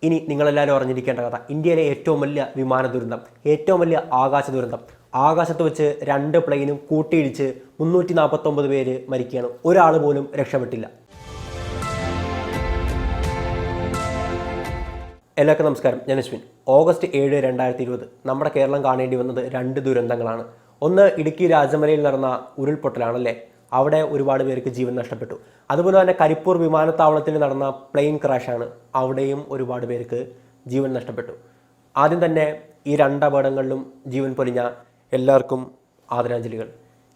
ഇനി നിങ്ങളെല്ലാവരും അറിഞ്ഞിരിക്കേണ്ട കഥ ഇന്ത്യയിലെ ഏറ്റവും വലിയ വിമാന ദുരന്തം, ഏറ്റവും വലിയ ആകാശ ദുരന്തം. ആകാശത്ത് വെച്ച് 2 പ്ലെയിനും കൂട്ടിയിടിച്ച് 349 പേര് മരിക്കുകയാണ്. ഒരാൾ പോലും രക്ഷപ്പെട്ടില്ല. എല്ലാവർക്കും നമസ്കാരം. ഞാൻ അശ്വിൻ. ഓഗസ്റ്റ് 7, 2020 നമ്മുടെ കേരളം കാണേണ്ടി വന്നത് 2 ദുരന്തങ്ങളാണ്. ഒന്ന് ഇടുക്കി രാജമലയിൽ നടന്ന ഉരുൾപൊട്ടലാണല്ലേ. അവിടെ ഒരുപാട് പേർക്ക് ജീവൻ നഷ്ടപ്പെട്ടു. അതുപോലെ തന്നെ കരിപ്പൂർ വിമാനത്താവളത്തിൽ നടന്ന പ്ലെയിൻ ക്രാഷാണ്. അവിടെയും ഒരുപാട് പേർക്ക് ജീവൻ നഷ്ടപ്പെട്ടു. ആദ്യം തന്നെ ഈ 2 അപകടങ്ങളിലും ജീവൻ പൊലിഞ്ഞ എല്ലാവർക്കും ആദരാഞ്ജലികൾ.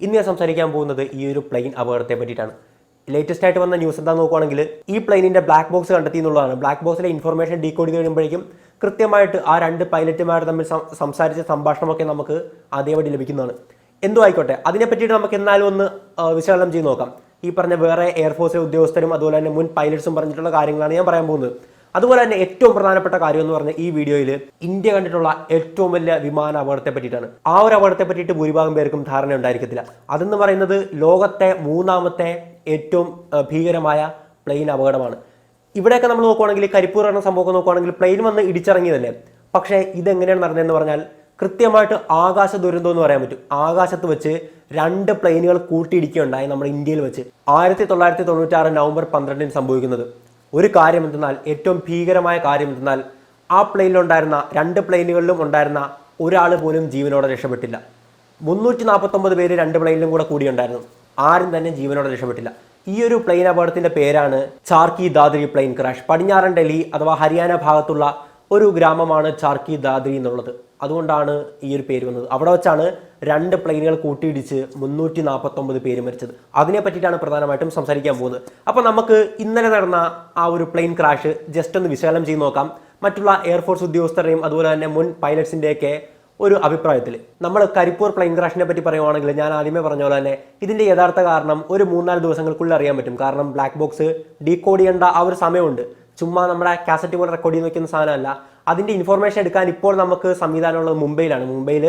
ഇന്ന് ഞാൻ സംസാരിക്കാൻ പോകുന്നത് ഈ ഒരു പ്ലെയിൻ അപകടത്തെ പറ്റിയിട്ടാണ്. ലേറ്റസ്റ്റ് ആയിട്ട് വന്ന ന്യൂസ് എന്താ നോക്കുകയാണെങ്കിൽ ഈ പ്ലെയിനിൻ്റെ ബ്ലാക്ക് ബോക്സ് കണ്ടെത്തി എന്നുള്ളതാണ്. ബ്ലാക്ക് ബോക്സിലെ ഇൻഫർമേഷൻ ഡീകോഡ് ചെയ്ത് കഴിയുമ്പോഴേക്കും കൃത്യമായിട്ട് ആ 2 പൈലറ്റുമാർ തമ്മിൽ സംസാരിച്ച സംഭാഷണമൊക്കെ നമുക്ക് അതേപടി ലഭിക്കുന്നതാണ്. എന്തോ ആയിക്കോട്ടെ, അതിനെ പറ്റിയിട്ട് നമുക്ക് എന്നാലും ഒന്ന് വിശകലനം ചെയ്ത് നോക്കാം. ഈ പറഞ്ഞ വേറെ എയർഫോഴ്സിലെ ഉദ്യോഗസ്ഥരും അതുപോലെ തന്നെ മുൻ പൈലറ്റ്സും പറഞ്ഞിട്ടുള്ള കാര്യങ്ങളാണ് ഞാൻ പറയാൻ പോകുന്നത്. അതുപോലെ തന്നെ ഏറ്റവും പ്രധാനപ്പെട്ട കാര്യം എന്ന് പറഞ്ഞാൽ ഈ വീഡിയോയിൽ ഇന്ത്യ കണ്ടിട്ടുള്ള ഏറ്റവും വലിയ വിമാന അപകടത്തെ പറ്റിയിട്ടാണ്. ആ ഒരു അപകടത്തെ പറ്റിയിട്ട് ഭൂരിഭാഗം പേർക്കും ധാരണ ഉണ്ടായിരിക്കത്തില്ല. അതെന്ന് പറയുന്നത് ലോകത്തെ 3ാമത്തെ ഏറ്റവും ഭീകരമായ പ്ലെയിൻ അപകടമാണ്. ഇവിടെയൊക്കെ നമ്മൾ നോക്കുവാണെങ്കിൽ കരിപ്പൂർ എന്ന സംഭവം നോക്കുവാണെങ്കിൽ പ്ലെയിൻ വന്ന് ഇടിച്ചിറങ്ങിയതല്ലേ. പക്ഷേ ഇതെങ്ങനെയാണ് നടന്നതെന്ന് പറഞ്ഞാൽ കൃത്യമായിട്ട് ആകാശ ദുരന്തം എന്ന് പറയാൻ പറ്റും. ആകാശത്ത് വെച്ച് 2 പ്ലെയിനുകൾ കൂട്ടിയിടിക്കുകയുണ്ടായി നമ്മുടെ ഇന്ത്യയിൽ വെച്ച്. 1996 നവംബർ 12 സംഭവിക്കുന്നത്. ഒരു കാര്യം എന്തെന്നാൽ, ഏറ്റവും ഭീകരമായ കാര്യം എന്തെന്നാൽ, ആ പ്ലെയിനിലുണ്ടായിരുന്ന 2 പ്ലെയിനുകളിലും ഉണ്ടായിരുന്ന ഒരാൾ പോലും ജീവനോടെ രക്ഷപ്പെട്ടില്ല. 349 പേര് 2 പ്ലെയിനിലും കൂടി ഉണ്ടായിരുന്നു. ആരും തന്നെ ജീവനോടെ രക്ഷപ്പെട്ടില്ല. ഈ ഒരു പ്ലെയിൻ അപകടത്തിന്റെ പേരാണ് ചാർക്കി ദാദ്രി പ്ലെയിൻ ക്രാഷ്. പടിഞ്ഞാറൻ ഡൽഹി അഥവാ ഹരിയാന ഭാഗത്തുള്ള ഒരു ഗ്രാമമാണ് ചാർക്കി ദാദ്രി എന്നുള്ളത്. അതുകൊണ്ടാണ് ഈ ഒരു പേര് വന്നത്. അവിടെ വെച്ചാണ് 2 പ്ലെയിനുകൾ കൂട്ടിയിടിച്ച് 349 പേര് മരിച്ചത്. അതിനെ പറ്റിയിട്ടാണ് പ്രധാനമായിട്ടും സംസാരിക്കാൻ പോകുന്നത്. അപ്പോൾ നമുക്ക് ഇന്നലെ നടന്ന ആ ഒരു പ്ലെയിൻ ക്രാഷ് ജസ്റ്റ് ഒന്ന് വിശകലനം ചെയ്ത് നോക്കാം. മറ്റുള്ള എയർഫോഴ്സ് ഉദ്യോഗസ്ഥരുടെയും അതുപോലെ തന്നെ മുൻ പൈലറ്റ്സിൻ്റെയൊക്കെ ഒരു അഭിപ്രായത്തിൽ. നമ്മൾ കരിപ്പൂർ പ്ലെയിൻ ക്രാഷിനെ പറ്റി പറയുവാണെങ്കിൽ ഞാൻ ആദ്യമേ പറഞ്ഞ പോലെ തന്നെ ഇതിൻ്റെ യഥാർത്ഥ കാരണം ഒരു 3-4 ദിവസങ്ങൾക്കുള്ളിൽ അറിയാൻ പറ്റും. കാരണം ബ്ലാക്ക് ബോക്സ് ഡീകോഡ് ചെയ്യേണ്ട ആ ഒരു സമയമുണ്ട്. ചുമ്മാ നമ്മുടെ കാസറ്റ് പോലെ റെക്കോർഡ് ചെയ്ത് വെക്കുന്ന സാധനമല്ല. അതിൻ്റെ ഇൻഫർമേഷൻ എടുക്കാൻ ഇപ്പോൾ നമുക്ക് സംവിധാനമുള്ളത് മുംബൈയിലാണ്. മുംബൈയിൽ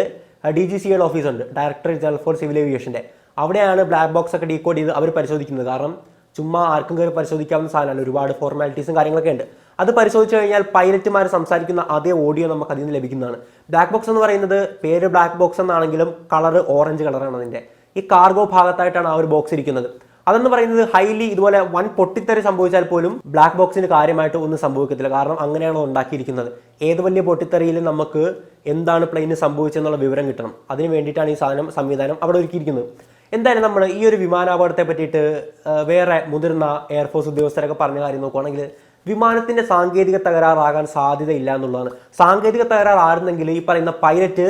DGCA ഓഫീസുണ്ട്, ഡയറക്ടറേറ്റ് ജനറൽ ഫോർ സിവിൽ ഏവിയേഷൻ്റെ. അവിടെയാണ് ബ്ലാക്ക് ബോക്സ് ഒക്കെ ഡീകോഡ് ചെയ്ത് അവർ പരിശോധിക്കുന്നത്. കാരണം ചുമ്മാ ആർക്കും കയറി പരിശോധിക്കാവുന്ന സാധനമല്ല, ഒരുപാട് ഫോർമാലിറ്റീസും കാര്യങ്ങളൊക്കെ ഉണ്ട്. അത് പരിശോധിച്ച് കഴിഞ്ഞാൽ പൈലറ്റുമാർ സംസാരിക്കുന്ന അതേ ഓഡിയോ നമുക്ക് അതിൽ നിന്ന് ലഭിക്കുന്നതാണ്. ബ്ലാക്ക് ബോക്സ് എന്ന് പറയുന്നത് പേര് ബ്ലാക്ക് ബോക്സ് എന്നാണെങ്കിലും കളർ ഓറഞ്ച് കളറാണ് അതിൻ്റെ. ഈ കാർഗോ ഭാഗത്തായിട്ടാണ് ആ ഒരു ബോക്സ് ഇരിക്കുന്നത്. അതെന്ന് പറയുന്നത് ഹൈലി ഇതുപോലെ വൻ പൊട്ടിത്തെറി സംഭവിച്ചാൽ പോലും ബ്ലാക്ക് ബോക്സിന് കാര്യമായിട്ട് ഒന്നും സംഭവിക്കത്തില്ല. കാരണം അങ്ങനെയാണോ ഉണ്ടാക്കിയിരിക്കുന്നത്. ഏത് വലിയ പൊട്ടിത്തെറിയിലും നമുക്ക് എന്താണ് പ്ലെയിന് സംഭവിച്ചെന്നുള്ള വിവരം കിട്ടണം. അതിന് വേണ്ടിയിട്ടാണ് ഈ സംവിധാനം അവിടെ ഒരുക്കിയിരിക്കുന്നത്. എന്തായാലും നമ്മൾ ഈ ഒരു വിമാനാപകടത്തെ പറ്റിയിട്ട് വേറെ മുതിർന്ന എയർഫോഴ്സ് ഉദ്യോഗസ്ഥരൊക്കെ പറഞ്ഞ കാര്യം നോക്കുകയാണെങ്കിൽ വിമാനത്തിൻ്റെ സാങ്കേതിക തകരാറാകാൻ സാധ്യതയില്ല എന്നുള്ളതാണ്. സാങ്കേതിക തകരാറായിരുന്നെങ്കിൽ ഈ പറയുന്ന പൈലറ്റ്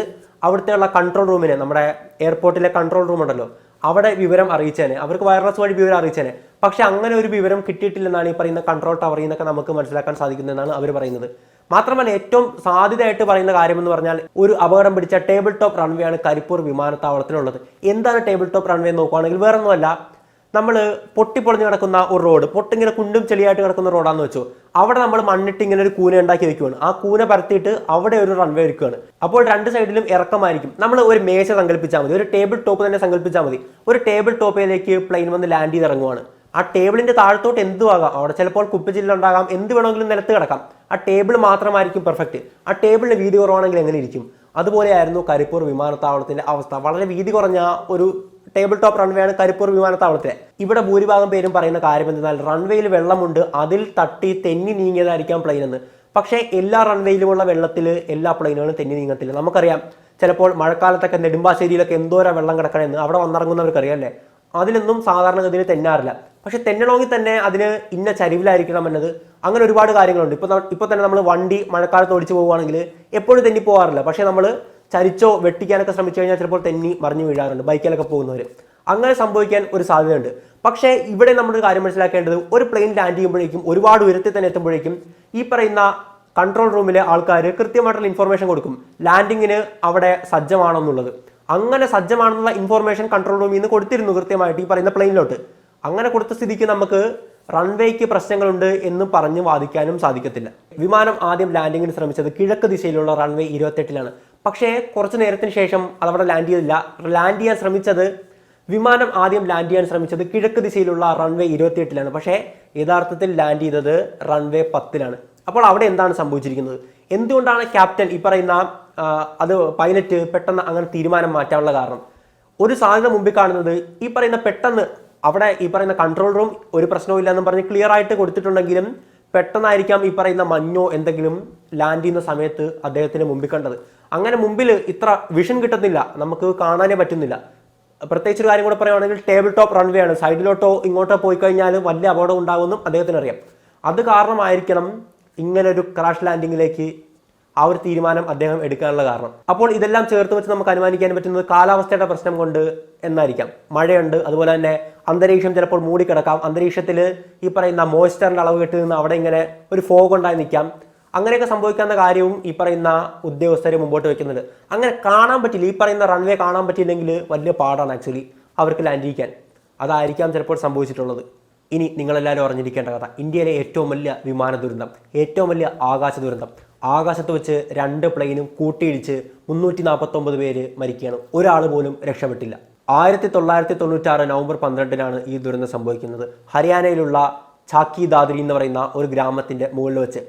അവിടുത്തെയുള്ള കൺട്രോൾ റൂമിനെ, നമ്മുടെ എയർപോർട്ടിലെ കൺട്രോൾ റൂം ഉണ്ടല്ലോ, അവിടെ വിവരം അറിയിച്ചേനെ. അവർക്ക് വയർലെസ് വഴി വിവരം അറിയിച്ചേനെ. പക്ഷെ അങ്ങനെ ഒരു വിവരം കിട്ടിയിട്ടില്ലെന്നാണ് ഈ പറയുന്ന കൺട്രോൾ ടവറിൽ നിന്നൊക്കെ നമുക്ക് മനസ്സിലാക്കാൻ സാധിക്കുന്നതെന്നാണ് അവർ പറയുന്നത്. മാത്രമല്ല ഏറ്റവും സാധ്യതയായിട്ട് പറയുന്ന കാര്യമെന്ന് പറഞ്ഞാൽ ഒരു അപകടം പിടിച്ച ടേബിൾ ടോപ്പ് റൺവേ ആണ് കരിപ്പൂർ വിമാനത്താവളത്തിലുള്ളത്. എന്താണ് ടേബിൾ ടോപ്പ് റൺവേ നോക്കുകയാണെങ്കിൽ വേറെ ഒന്നുമല്ല, നമ്മൾ പൊട്ടിപ്പൊളിഞ്ഞ് കിടക്കുന്ന ഒരു റോഡ്, പൊട്ടിങ്ങനെ കുണ്ടും ചെളിയായിട്ട് കിടക്കുന്ന റോഡാന്ന് വെച്ചു. അവിടെ നമ്മൾ മണ്ണിട്ട് ഇങ്ങനെ ഒരു കൂന ഉണ്ടാക്കി വെക്കുകയാണ്. ആ കൂന പരത്തിയിട്ട് അവിടെ ഒരു റൺവേ ഒരുക്കുകയാണ്. അപ്പോൾ 2 സൈഡിലും ഇറക്കമായിരിക്കും. നമ്മൾ ഒരു മേശ സങ്കല്പിച്ചാൽ മതി, ഒരു ടേബിൾ ടോപ്പ് തന്നെ സങ്കല്പിച്ചാൽ മതി. ഒരു ടേബിൾ ടോപ്പിലേക്ക് പ്ലെയിൻ വന്ന് ലാൻഡ് ചെയ്ത് ഇറങ്ങുവാണ്. ആ ടേബിളിന്റെ താഴത്തോട്ട് എന്തും ആകാം. അവിടെ ചിലപ്പോൾ കുപ്പിച്ചില്ലുണ്ടാകാം, എന്ത് വേണമെങ്കിലും നിലത്ത് കിടക്കാം. ആ ടേബിൾ മാത്രമായിരിക്കും പെർഫെക്റ്റ്. ആ ടേബിളിന് വീതി കുറവാണെങ്കിൽ എങ്ങനെ ഇരിക്കും? അതുപോലെയായിരുന്നു കരിപ്പൂർ വിമാനത്താവളത്തിന്റെ അവസ്ഥ. വളരെ വീതി കുറഞ്ഞ ഒരു ടേബിൾ ടോപ്പ് റൺവേ ആണ് കരിപ്പൂർ വിമാനത്താവളത്തിലെ. ഇവിടെ ഭൂരിഭാഗം പേരും പറയുന്ന കാര്യം എന്തെന്നാൽ റൺവേയിൽ വെള്ളമുണ്ട്, അതിൽ തട്ടി തെന്നി നീങ്ങിയതായിരിക്കാം പ്ലെയിൻ എന്ന്. പക്ഷേ എല്ലാ റൺവേയിലുമുള്ള വെള്ളത്തിൽ എല്ലാ പ്ലെയിനുകളും തെന്നി നീങ്ങത്തില്ല. നമുക്കറിയാം ചിലപ്പോൾ മഴക്കാലത്തൊക്കെ നെടുമ്പാശ്ശേരിയിലൊക്കെ എന്തോരം വെള്ളം കിടക്കണമെന്ന് അവിടെ വന്നിറങ്ങുന്നവർക്കറിയാം അല്ലേ. അതിലൊന്നും സാധാരണഗതിയിൽ തെന്നാറില്ല. പക്ഷെ തെന്നണമെങ്കിൽ തന്നെ അതിന് ഇന്ന ചരിവിലായിരിക്കണം എന്നത്, അങ്ങനെ ഒരുപാട് കാര്യങ്ങളുണ്ട്. ഇപ്പോൾ തന്നെ നമ്മൾ വണ്ടി മഴക്കാലത്ത് ഓടിച്ചു പോകുകയാണെങ്കിൽ എപ്പോഴും തെന്നി പോകാറില്ല. പക്ഷേ നമ്മൾ ചരിച്ചോ വെട്ടിക്കാനൊക്കെ ശ്രമിച്ചു കഴിഞ്ഞാൽ ചിലപ്പോൾ തെന്നി മറിഞ്ഞു വീഴാറുണ്ട് ബൈക്കിലൊക്കെ പോകുന്നവർ. അങ്ങനെ സംഭവിക്കാൻ ഒരു സാധ്യതയുണ്ട്. പക്ഷേ ഇവിടെ നമ്മളൊരു കാര്യം മനസ്സിലാക്കേണ്ടത്, ഒരു പ്ലെയിൻ ലാൻഡ് ചെയ്യുമ്പോഴേക്കും ഒരുപാട് ഉയരത്തിൽ തന്നെ എത്തുമ്പോഴേക്കും ഈ പറയുന്ന കൺട്രോൾ റൂമിലെ ആൾക്കാർ കൃത്യമായിട്ടുള്ള ഇൻഫർമേഷൻ കൊടുക്കും ലാൻഡിങ്ങിന് അവിടെ സജ്ജമാണോ എന്നുള്ളത്. അങ്ങനെ സജ്ജമാണെന്നുള്ള ഇൻഫർമേഷൻ കൺട്രോൾ റൂമിൽ നിന്ന് കൊടുത്തിരുന്നു കൃത്യമായിട്ട് ഈ പറയുന്ന പ്ലെയിനിലോട്ട്. അങ്ങനെ കൊടുത്ത സ്ഥിതിക്ക് നമുക്ക് റൺവേക്ക് പ്രശ്നങ്ങളുണ്ട് എന്ന് പറഞ്ഞ് വാദിക്കാനും സാധിക്കത്തില്ല. വിമാനം ആദ്യം ലാൻഡിങ്ങിന് ശ്രമിച്ചത് കിഴക്ക് ദിശയിലുള്ള റൺവേ 28-ലാണ്. പക്ഷേ കുറച്ച് നേരത്തിന് ശേഷം അതവിടെ ലാൻഡ് ചെയ്തില്ല. ലാൻഡ് ചെയ്യാൻ ശ്രമിച്ചത് വിമാനം ആദ്യം ലാൻഡ് ചെയ്യാൻ ശ്രമിച്ചത് കിഴക്ക് ദിശയിലുള്ള റൺവേ 28-ലാണ്. പക്ഷേ യഥാർത്ഥത്തിൽ ലാൻഡ് ചെയ്തത് റൺവേ 10-ലാണ്. അപ്പോൾ അവിടെ എന്താണ് സംഭവിച്ചിരിക്കുന്നത്? എന്തുകൊണ്ടാണ് ക്യാപ്റ്റൻ ഈ പറയുന്ന അത് പൈലറ്റ് പെട്ടെന്ന് അങ്ങനെ തീരുമാനം മാറ്റാനുള്ള കാരണം? ഒരു സാധ്യത മുമ്പിൽ കാണുന്നത് ഈ പറയുന്ന പെട്ടെന്ന് അവിടെ ഈ പറയുന്ന കൺട്രോൾ റൂം ഒരു പ്രശ്നവും ഇല്ലെന്ന് പറഞ്ഞ് ക്ലിയർ ആയിട്ട് കൊടുത്തിട്ടുണ്ടെങ്കിലും പെട്ടെന്നായിരിക്കാം ഈ പറയുന്ന മഞ്ഞോ എന്തെങ്കിലും ലാൻഡ് ചെയ്യുന്ന സമയത്ത് അദ്ദേഹത്തിന് മുമ്പിൽ കണ്ടത്. അങ്ങനെ മുമ്പിൽ ഇത്ര വിഷൻ കിട്ടുന്നില്ല, നമുക്ക് കാണാനേ പറ്റുന്നില്ല. പ്രത്യേകിച്ച് ഒരു കാര്യം കൂടെ പറയുകയാണെങ്കിൽ ടേബിൾ ടോപ്പ് റൺവേ ആണ്, സൈഡിലോട്ടോ ഇങ്ങോട്ടോ പോയി കഴിഞ്ഞാൽ വലിയ അപകടം ഉണ്ടാകുമെന്നും അദ്ദേഹത്തിന് അറിയാം. അത് കാരണമായിരിക്കണം ഇങ്ങനെ ഒരു ക്രാഷ് ലാൻഡിങ്ങിലേക്ക് ആ ഒരു തീരുമാനം അദ്ദേഹം എടുക്കാനുള്ള കാരണം. അപ്പോൾ ഇതെല്ലാം ചേർത്ത് വെച്ച് നമുക്ക് അനുമാനിക്കാൻ പറ്റുന്നത് കാലാവസ്ഥയുടെ പ്രശ്നം കൊണ്ട് എന്നായിരിക്കാം. മഴയുണ്ട്, അതുപോലെ തന്നെ അന്തരീക്ഷം ചിലപ്പോൾ മൂടിക്കിടക്കാം, അന്തരീക്ഷത്തിൽ ഈ പറയുന്ന മോയ്സ്ചറിന്റെ അളവ് കെട്ടി നിന്ന് അവിടെ ഇങ്ങനെ ഒരു ഫോഗ് ഉണ്ടായി നിൽക്കാം. അങ്ങനെയൊക്കെ സംഭവിക്കാവുന്ന കാര്യവും ഈ പറയുന്ന ഉദ്യോഗസ്ഥർ മുമ്പോട്ട് വെക്കുന്നുണ്ട്. അങ്ങനെ കാണാൻ പറ്റില്ല, ഈ പറയുന്ന റൺവേ കാണാൻ പറ്റിയില്ലെങ്കിൽ വലിയ പാടാണ് ആക്ച്വലി അവർക്ക് ലാൻഡ് ചെയ്യിക്കാൻ. അതായിരിക്കാം ചിലപ്പോൾ സംഭവിച്ചിട്ടുള്ളത്. ഇനി നിങ്ങളെല്ലാവരും അറിഞ്ഞിരിക്കേണ്ട കഥ, ഇന്ത്യയിലെ ഏറ്റവും വലിയ വിമാന ദുരന്തം, ഏറ്റവും വലിയ ആകാശ ദുരന്തം. ആകാശത്ത് വെച്ച് 2 പ്ലെയിനും കൂട്ടിയിടിച്ച് 349 പേര് മരിക്കുകയാണ്. ഒരാൾ പോലും രക്ഷപ്പെട്ടില്ല. 1996 നവംബർ 12 ഈ ദുരന്തം സംഭവിക്കുന്നത്. ഹരിയാനയിലുള്ള ചാക്കി ദാദ്രി എന്ന് പറയുന്ന ഒരു ഗ്രാമത്തിന്റെ മുകളിൽ വെച്ച്.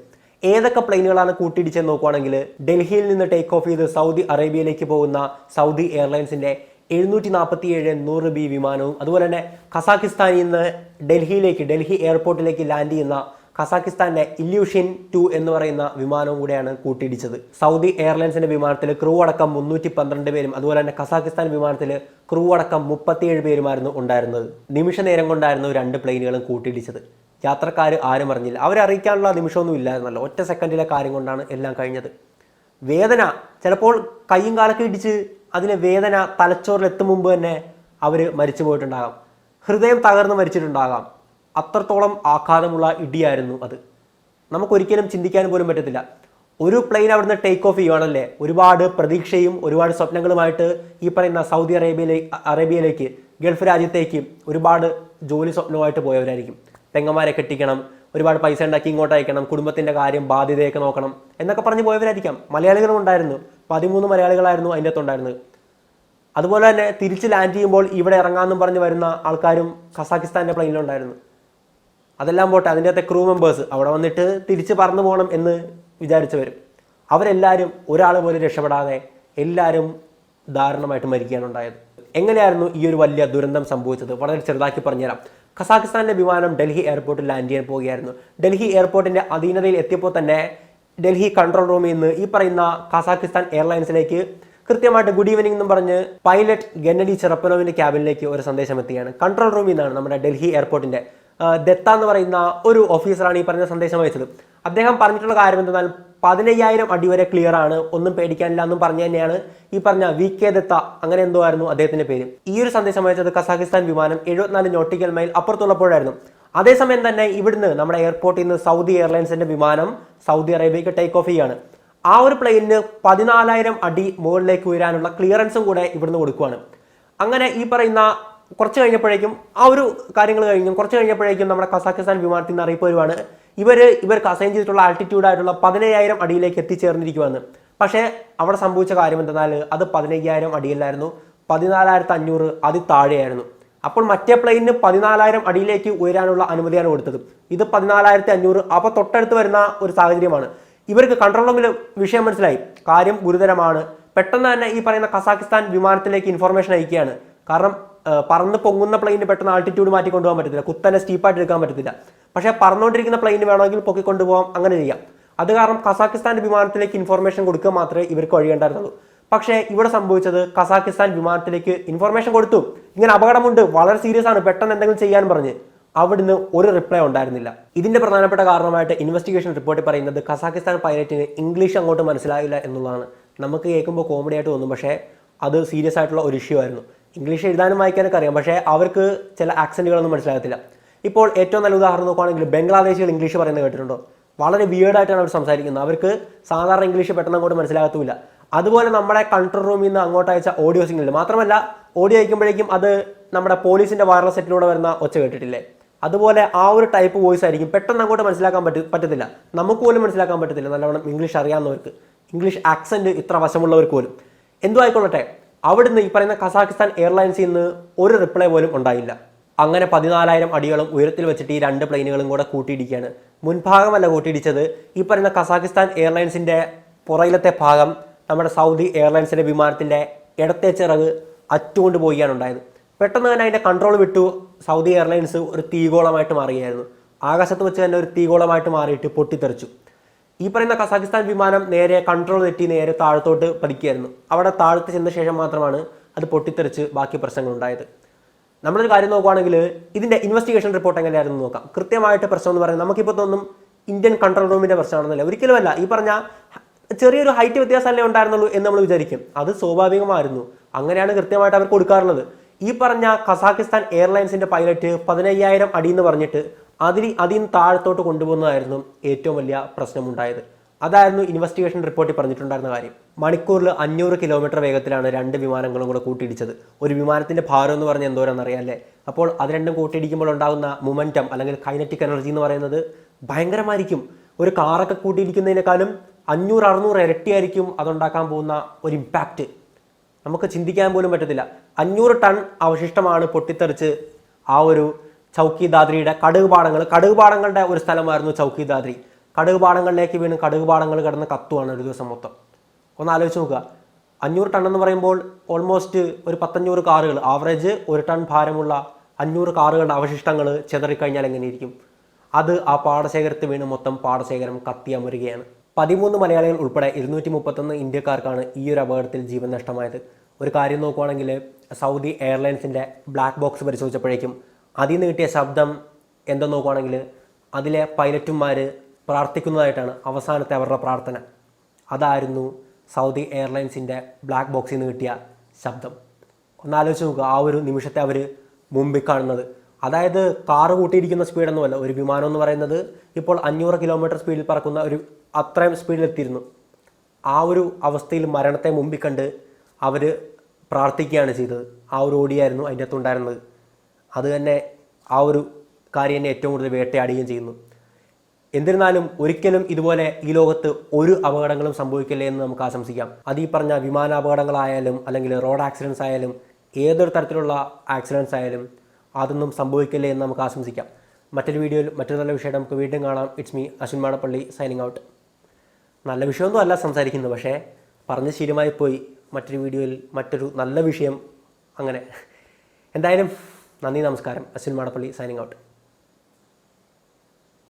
ഏതൊക്കെ പ്ലെയിനുകളാണ് കൂട്ടിയിടിച്ചെന്ന് നോക്കുവാണെങ്കിൽ ഡൽഹിയിൽ നിന്ന് ടേക്ക് ഓഫ് ചെയ്ത് സൗദി അറേബ്യയിലേക്ക് പോകുന്ന സൗദി എയർലൈൻസിന്റെ 747-100B വിമാനവും, അതുപോലെ തന്നെ കസാഖിസ്ഥാനിൽ നിന്ന് ഡൽഹി എയർപോർട്ടിലേക്ക് ലാൻഡ് ചെയ്യുന്ന കസാഖിസ്ഥാന്റെ ഇല്യൂഷൻ 2 എന്ന് പറയുന്ന വിമാനവും കൂടെയാണ് കൂട്ടിയിടിച്ചത്. സൗദി എയർലൈൻസിന്റെ വിമാനത്തിൽ ക്രൂ അടക്കം 312 പേരും, അതുപോലെ തന്നെ കസാഖിസ്ഥാൻ വിമാനത്തിൽ ക്രൂ അടക്കം 37 പേരുമായിരുന്നു ഉണ്ടായിരുന്നത്. നിമിഷ നേരം കൊണ്ടായിരുന്നു 2 പ്ലെയിനുകളും കൂട്ടിയിടിച്ചത്. യാത്രക്കാർ ആരും അറിഞ്ഞില്ല, അവരെ അറിയിക്കാനുള്ള നിമിഷമൊന്നും ഇല്ലായിരുന്നല്ലോ. ഒറ്റ സെക്കൻഡിലെ കാര്യം കൊണ്ടാണ് എല്ലാം കഴിഞ്ഞത്. വേദന, ചിലപ്പോൾ കയ്യും കാലൊക്കെ ഇടിച്ച് അതിന് വേദന തലച്ചോറിലെത്തും മുമ്പ് തന്നെ അവർ മരിച്ചു പോയിട്ടുണ്ടാകാം, ഹൃദയം തകർന്ന് മരിച്ചിട്ടുണ്ടാകാം. അത്രത്തോളം ആഘാതമുള്ള ഇടിയായിരുന്നു അത്. നമുക്കൊരിക്കലും ചിന്തിക്കാൻ പോലും പറ്റത്തില്ല. ഒരു പ്ലെയിൻ അവിടുന്ന് ടേക്ക് ഓഫ് ചെയ്യുവാണല്ലേ, ഒരുപാട് പ്രതീക്ഷയും ഒരുപാട് സ്വപ്നങ്ങളുമായിട്ട് ഈ പറയുന്ന സൗദി അറേബ്യയിലേക്ക് ഗൾഫ് രാജ്യത്തേക്ക് ഒരുപാട് ജോലി സ്വപ്നവുമായിട്ട് പോയവരായിരിക്കും. പെങ്ങന്മാരെ കെട്ടിക്കണം, ഒരുപാട് പൈസ ഉണ്ടാക്കി ഇങ്ങോട്ട് അയക്കണം, കുടുംബത്തിൻ്റെ കാര്യം ബാധ്യതയൊക്കെ നോക്കണം എന്നൊക്കെ പറഞ്ഞ് പോയവരായിരിക്കാം. മലയാളികളും ഉണ്ടായിരുന്നു, 13 മലയാളികളായിരുന്നു അതിൻ്റെ അകത്തുണ്ടായിരുന്നത്. അതുപോലെ തന്നെ തിരിച്ച് ലാൻഡ് ചെയ്യുമ്പോൾ ഇവിടെ ഇറങ്ങാമെന്നും പറഞ്ഞ് വരുന്ന ആൾക്കാരും കസാഖിസ്ഥാൻ്റെ പ്ലെയിനിലുണ്ടായിരുന്നു. അതെല്ലാം പോട്ടെ, അതിൻ്റെ അകത്തെ ക്രൂ മെമ്പേഴ്സ് അവിടെ വന്നിട്ട് തിരിച്ച് പറന്നു പോകണം എന്ന് വിചാരിച്ചവരും അവരെല്ലാവരും ഒരാൾ പോലും രക്ഷപ്പെടാതെ എല്ലാവരും ദാരുണമായിട്ട് മരിക്കുകയാണ് ഉണ്ടായത്. എങ്ങനെയായിരുന്നു ഈ ഒരു വലിയ ദുരന്തം സംഭവിച്ചത്? വളരെ ചെറുതാക്കി പറഞ്ഞുതരാം. കസാഖിസ്ഥാന്റെ വിമാനം ഡൽഹി എയർപോർട്ടിൽ ലാൻഡ് ചെയ്യാൻ പോവുകയായിരുന്നു. ഡൽഹി എയർപോർട്ടിന്റെ അധീനതയിൽ എത്തിയപ്പോൾ തന്നെ ഡൽഹി കൺട്രോൾ റൂമിൽ നിന്ന് ഈ പറയുന്ന കസാഖിസ്ഥാൻ എയർലൈൻസിലേക്ക് കൃത്യമായിട്ട് ഗുഡ് ഈവനിംഗ് എന്നും പറഞ്ഞ് പൈലറ്റ് ഗെന്നഡി ചെറപ്പനോവിന്റെ ക്യാബിനിലേക്ക് ഒരു സന്ദേശം എത്തുകയാണ്. കൺട്രോൾ റൂമിൽ നിന്നാണ്, നമ്മുടെ ഡൽഹി എയർപോർട്ടിന്റെ ദത്ത എന്ന് പറയുന്ന ഒരു ഓഫീസറാണ് ഈ പറഞ്ഞ സന്ദേശം അയച്ചത്. അദ്ദേഹം പറഞ്ഞിട്ടുള്ള കാര്യം എന്തെന്നാൽ 15,000 അടി വരെ ക്ലിയർ ആണ്, ഒന്നും പേടിക്കാനില്ല എന്നും പറഞ്ഞു തന്നെയാണ് ഈ പറഞ്ഞ VK ദത്ത, അങ്ങനെ എന്തോ ആയിരുന്നു അദ്ദേഹത്തിന്റെ പേര്. ഈ ഒരു സന്ദേശം അയച്ചത് കസാഖിസ്ഥാൻ വിമാനം 74 നോട്ടിക്കൽ മൈൽ അപ്പുറത്തുള്ളപ്പോഴായിരുന്നു. അതേസമയം തന്നെ ഇവിടുന്ന് നമ്മുടെ എയർപോർട്ടിൽ നിന്ന് സൗദി എയർലൈൻസിന്റെ വിമാനം സൗദി അറേബ്യയ്ക്ക് ടേക്ക് ഓഫ് ചെയ്യാണ്. ആ ഒരു പ്ലെയിനിന് 14,000 അടി മുകളിലേക്ക് ഉയരാനുള്ള ക്ലിയറൻസും കൂടെ ഇവിടുന്ന് കൊടുക്കുകയാണ്. അങ്ങനെ ഈ പറയുന്ന കുറച്ച് കഴിഞ്ഞപ്പോഴേക്കും ആ ഒരു കാര്യങ്ങൾ കഴിഞ്ഞു. കുറച്ച് കഴിഞ്ഞപ്പോഴേക്കും നമ്മുടെ കസാഖിസ്ഥാൻ വിമാനത്തിൽ നിന്ന് അറിയിപ്പ് വരുവാണ്, ഇവർക്ക് അസൈൻ ചെയ്തിട്ടുള്ള ആൾട്ടിറ്റ്യൂഡായിട്ടുള്ള 15,000 അടിയിലേക്ക് എത്തിച്ചേർന്നിരിക്കുവാന്ന്. പക്ഷേ അവിടെ സംഭവിച്ച കാര്യം എന്തെന്നാൽ അത് 15,000 അടിയിലായിരുന്നു, 14,500 അതി താഴെയായിരുന്നു. അപ്പോൾ മറ്റേ പ്ലെയിനിന് 14,000 അടിയിലേക്ക് ഉയരാനുള്ള അനുമതിയാണ് കൊടുത്തത്, ഇത് 14,500. അപ്പോൾ തൊട്ടടുത്ത് വരുന്ന ഒരു സാഹചര്യമാണ്. ഇവർക്ക് കൺട്രോൾ റൂമിൽ വിഷയം മനസ്സിലായി, കാര്യം ഗുരുതരമാണ്. പെട്ടെന്ന് തന്നെ ഈ പറയുന്ന കസാഖിസ്ഥാൻ വിമാനത്തിലേക്ക് ഇൻഫർമേഷൻ അയക്കുകയാണ്. കാരണം പറന്ന് പൊങ്ങുന്ന പ്ലെയിന് പെട്ടെന്ന് ആൾട്ടിറ്റ്യൂഡ് മാറ്റി കൊണ്ടുപോകാൻ പറ്റത്തില്ല, കുത്തനെ സ്റ്റീപ്പായിട്ട് എടുക്കാൻ പറ്റത്തില്ല. പക്ഷേ പറന്നുകൊണ്ടിരിക്കുന്ന പ്ലെയിന് വേണമെങ്കിൽ പൊക്കിക്കൊണ്ടുപോകാം, അങ്ങനെ ചെയ്യാം. അത് കാരണം കസാഖിസ്ഥാന്റെ വിമാനത്തിലേക്ക് ഇൻഫർമേഷൻ കൊടുക്കുക മാത്രമേ ഇവർക്ക് വഴിയുണ്ടായിരുന്നുള്ളൂ. പക്ഷേ ഇവിടെ സംഭവിച്ചത് കസാഖിസ്ഥാൻ വിമാനത്തിലേക്ക് ഇൻഫർമേഷൻ കൊടുത്തു, ഇങ്ങനെ അപകടമുണ്ട്, വളരെ സീരിയസ് ആണ്, പെട്ടെന്ന് എന്തെങ്കിലും ചെയ്യാൻ പറഞ്ഞ്. അവിടുന്ന് ഒരു റിപ്ലൈ ഉണ്ടായിരുന്നില്ല. ഇതിന്റെ പ്രധാനപ്പെട്ട കാരണമായിട്ട് ഇൻവെസ്റ്റിഗേഷൻ റിപ്പോർട്ടിൽ പറയുന്നത് കസാഖിസ്ഥാൻ പൈലറ്റിന് ഇംഗ്ലീഷ് അങ്ങോട്ട് മനസ്സിലായില്ല എന്നുള്ളതാണ്. നമുക്ക് കേൾക്കുമ്പോൾ കോമഡി ആയിട്ട് തോന്നും, പക്ഷേ അത് സീരിയസ് ആയിട്ടുള്ള ഒരു ഇഷ്യൂ ആയിരുന്നു. ഇംഗ്ലീഷ് എഴുതാനും വായിക്കാനൊക്കെ അറിയാം, പക്ഷേ അവർക്ക് ചില ആക്സെന്റുകളൊന്നും മനസ്സിലാകത്തില്ല. ഇപ്പോൾ ഏറ്റവും നല്ല ഉദാഹരണം നോക്കുകയാണെങ്കിൽ ബംഗ്ലാദേശികൾ ഇംഗ്ലീഷ് പറയുന്നത് കേട്ടിട്ടുണ്ടോ? വളരെ വിയേർഡായിട്ടാണ് അവർ സംസാരിക്കുന്നത്, അവർക്ക് സാധാരണ ഇംഗ്ലീഷ് പെട്ടെന്ന് അങ്ങോട്ട് മനസ്സിലാകത്തുമില്ല. അതുപോലെ നമ്മുടെ കൺട്രോൾ റൂമിൽ നിന്ന് അങ്ങോട്ട് അയച്ച ഓഡിയോ സിഗ്നൽ മാത്രമല്ല, ഓഡിയോ അയക്കുമ്പോഴേക്കും അത് നമ്മുടെ പോലീസിന്റെ വയർലെസ് സെറ്റിലൂടെ വരുന്ന ഒച്ച കേട്ടിട്ടില്ലേ, അതുപോലെ ആ ഒരു ടൈപ്പ് വോയിസ് ആയിരിക്കും. പെട്ടെന്ന് അങ്ങോട്ട് മനസ്സിലാക്കാൻ പറ്റത്തില്ല, നമുക്ക് പോലും മനസ്സിലാക്കാൻ പറ്റത്തില്ല നല്ലവണ്ണം ഇംഗ്ലീഷ് അറിയാവുന്നവർക്ക്, ഇംഗ്ലീഷ് ആക്സെന്റ് ഇത്ര വശമുള്ളവർക്ക് പോലും. എന്തോ ആയിക്കൊള്ളട്ടെ, അവിടുന്ന് ഈ പറയുന്ന കസാഖിസ്ഥാൻ എയർലൈൻസിൽ നിന്ന് ഒരു റിപ്ലൈ പോലും ഉണ്ടായില്ല. അങ്ങനെ 14,000 അടിയോളം ഉയരത്തിൽ വെച്ചിട്ട് ഈ 2 പ്ലെയിനുകളും കൂടെ കൂട്ടിയിടിക്കുകയാണ്. മുൻഭാഗമല്ല കൂട്ടിയിടിച്ചത്, ഈ പറയുന്ന കസാഖിസ്ഥാൻ എയർലൈൻസിൻ്റെ പുറയിലത്തെ ഭാഗം നമ്മുടെ സൗദി എയർലൈൻസിൻ്റെ വിമാനത്തിൻ്റെ ഇടത്തെ ചിറക് അറ്റുകൊണ്ട് പോവുകയാണ് ഉണ്ടായത്. പെട്ടെന്ന് തന്നെ അതിൻ്റെ കൺട്രോൾ വിട്ടു സൗദി എയർലൈൻസ് ഒരു തീഗോളമായിട്ട് മാറുകയായിരുന്നു. ആകാശത്ത് വെച്ച് തന്നെ ഒരു തീഗോളമായിട്ട് മാറിയിട്ട് പൊട്ടിത്തെറിച്ചു. ഈ പറയുന്ന കസാഖിസ്ഥാൻ വിമാനം നേരെ കൺട്രോൾ തെറ്റി നേരെ താഴത്തോട്ട് പതിക്കുകയായിരുന്നു. അവിടെ താഴത്ത് ചെന്ന ശേഷം മാത്രമാണ് അത് പൊട്ടിത്തെറിച്ച് ബാക്കി പ്രശ്നങ്ങളുണ്ടായത്. നമ്മളൊരു കാര്യം നോക്കുകയാണെങ്കിൽ ഇതിൻ്റെ ഇൻവെസ്റ്റിഗേഷൻ റിപ്പോർട്ട് എങ്ങനെയായിരുന്നു നോക്കാം. കൃത്യമായിട്ട് പ്രശ്നം എന്ന് പറയുന്നത് നമുക്കിപ്പോൾ തോന്നും ഇന്ത്യൻ കൺട്രോൾ റൂമിൻ്റെ പ്രശ്നമാണെന്നല്ല, ഒരിക്കലുമല്ല. ഈ പറഞ്ഞ ചെറിയൊരു ഹൈറ്റ് വ്യത്യാസമല്ലേ ഉണ്ടായിരുന്നുള്ളൂ എന്ന് നമ്മൾ വിചാരിക്കും. അത് സ്വാഭാവികമായിരുന്നു. അങ്ങനെയാണ് കൃത്യമായിട്ട് അവർ കൊടുക്കാറുള്ളത്. ഈ പറഞ്ഞ കസാഖിസ്ഥാൻ എയർലൈൻസിൻ്റെ പൈലറ്റ് 15,000 അടി എന്ന് പറഞ്ഞിട്ട് അതിന് താഴത്തോട്ട് കൊണ്ടുപോകുന്നതായിരുന്നു ഏറ്റവും വലിയ പ്രശ്നമുണ്ടായത്. അതായിരുന്നു ഇൻവെസ്റ്റിഗേഷൻ റിപ്പോർട്ടിൽ പറഞ്ഞിട്ടുണ്ടായിരുന്ന കാര്യം. മണിക്കൂറിൽ 500 കിലോമീറ്റർ വേഗത്തിലാണ് 2 വിമാനങ്ങളും കൂടെ കൂട്ടിയിടിച്ചത്. ഒരു വിമാനത്തിൻ്റെ ഭാരം എന്ന് പറഞ്ഞാൽ എന്തോരാണെന്നറിയാം അല്ലേ? അപ്പോൾ അത് രണ്ടും കൂട്ടിയിടിക്കുമ്പോൾ ഉണ്ടാകുന്ന മൊമെൻറ്റം അല്ലെങ്കിൽ കൈനറ്റിക് എനർജി എന്ന് പറയുന്നത് ഭയങ്കരമായിരിക്കും. ഒരു കാറൊക്കെ കൂട്ടിയിടിക്കുന്നതിനേക്കാളും 500-600 ഇരട്ടിയായിരിക്കും അതുണ്ടാക്കാൻ പോകുന്ന ഒരു ഇമ്പാക്റ്റ്. നമുക്ക് ചിന്തിക്കാൻ പോലും പറ്റത്തില്ല. 500 ടൺ അവശിഷ്ടമാണ് പൊട്ടിത്തെറിച്ച് ആ ഒരു ചൗക്കി ദാദ്രിയുടെ കടുക് പാടങ്ങളുടെ ഒരു സ്ഥലമായിരുന്നു ചൗക്കി ദാദ്രി. കടുക് പാടങ്ങളിലേക്ക് വീണ് കടുക് പാടങ്ങൾ കിടന്ന് കത്തുവാണ് ഒരു ദിവസം മൊത്തം. ഒന്ന് ആലോചിച്ച് നോക്കുക. 500 ടൺ എന്ന് പറയുമ്പോൾ ഓൾമോസ്റ്റ് ഒരു 500 കാറുകൾ, ആവറേജ് 1 ടൺ ഭാരമുള്ള 500 കാറുകളുടെ അവശിഷ്ടങ്ങൾ ചെതറിക്കഴിഞ്ഞാൽ എങ്ങനെയിരിക്കും? അത് ആ പാടശേഖരത്ത് വീണ് മൊത്തം പാടശേഖരം കത്തിയമരുകയാണ്. 13 മലയാളികൾ ഉൾപ്പെടെ 231 ഇന്ത്യക്കാർക്കാണ് ഈ ഒരു അപകടത്തിൽ ജീവൻ നഷ്ടമായത്. ഒരു കാര്യം നോക്കുവാണെങ്കിൽ സൗദി എയർലൈൻസിൻ്റെ ബ്ലാക്ക് ബോക്സ് പരിശോധിച്ചപ്പോഴേക്കും അതിൽ നിന്ന് കിട്ടിയ ശബ്ദം എന്തെന്ന് നോക്കുവാണെങ്കിൽ അതിലെ പൈലറ്റുമാർ പ്രാർത്ഥിക്കുന്നതായിട്ടാണ് അവസാനത്തെ അവരുടെ പ്രാർത്ഥന. അതായിരുന്നു സൗദി എയർലൈൻസിൻ്റെ ബ്ലാക്ക് ബോക്സിൽ നിന്ന് കിട്ടിയ ശബ്ദം. ഒന്നാലോചിച്ച് നോക്കുക, ആ ഒരു നിമിഷത്തെ അവർ മുമ്പിൽ കാണുന്നത്. അതായത് കാറ് കൂട്ടിയിരിക്കുന്ന സ്പീഡൊന്നുമല്ല. ഒരു വിമാനം എന്ന് പറയുന്നത് ഇപ്പോൾ 500 കിലോമീറ്റർ സ്പീഡിൽ പറക്കുന്ന ഒരു അത്രയും സ്പീഡിലെത്തിയിരുന്നു. ആ ഒരു അവസ്ഥയിൽ മരണത്തെ മുമ്പിൽ കണ്ട് അവർ പ്രാർത്ഥിക്കുകയാണ് ചെയ്തത്. ആ ഒരു ഓടിയായിരുന്നു അതിൻ്റെ അകത്തുണ്ടായിരുന്നത്. അത് തന്നെ ആ ഒരു കാര്യം തന്നെ ഏറ്റവും കൂടുതൽ വേട്ടയാടുകയും ചെയ്യുന്നു. എന്നിരുന്നാലും ഒരിക്കലും ഇതുപോലെ ഈ ലോകത്ത് ഒരു അപകടങ്ങളും സംഭവിക്കില്ലേ എന്ന് നമുക്ക് ആശംസിക്കാം. അത് ഈ പറഞ്ഞ വിമാനാപകടങ്ങളായാലും അല്ലെങ്കിൽ റോഡ് ആക്സിഡൻസ് ആയാലും ഏതൊരു തരത്തിലുള്ള ആക്സിഡൻസ് ആയാലും അതൊന്നും സംഭവിക്കില്ലേ എന്ന് നമുക്ക് ആശംസിക്കാം. മറ്റൊരു വീഡിയോയിൽ മറ്റൊരു നല്ല വിഷയം നമുക്ക് വീണ്ടും കാണാം. It's me Ashwin Madappally signing out. നല്ല വിഷയമൊന്നും അല്ല സംസാരിക്കുന്നത്, പക്ഷേ പറഞ്ഞ് ശീലമായി പോയി. മറ്റൊരു വീഡിയോയിൽ മറ്റൊരു നല്ല വിഷയം. അങ്ങനെ എന്തായാലും നന്ദി, നമസ്കാരം. Ashwin Madappally signing out.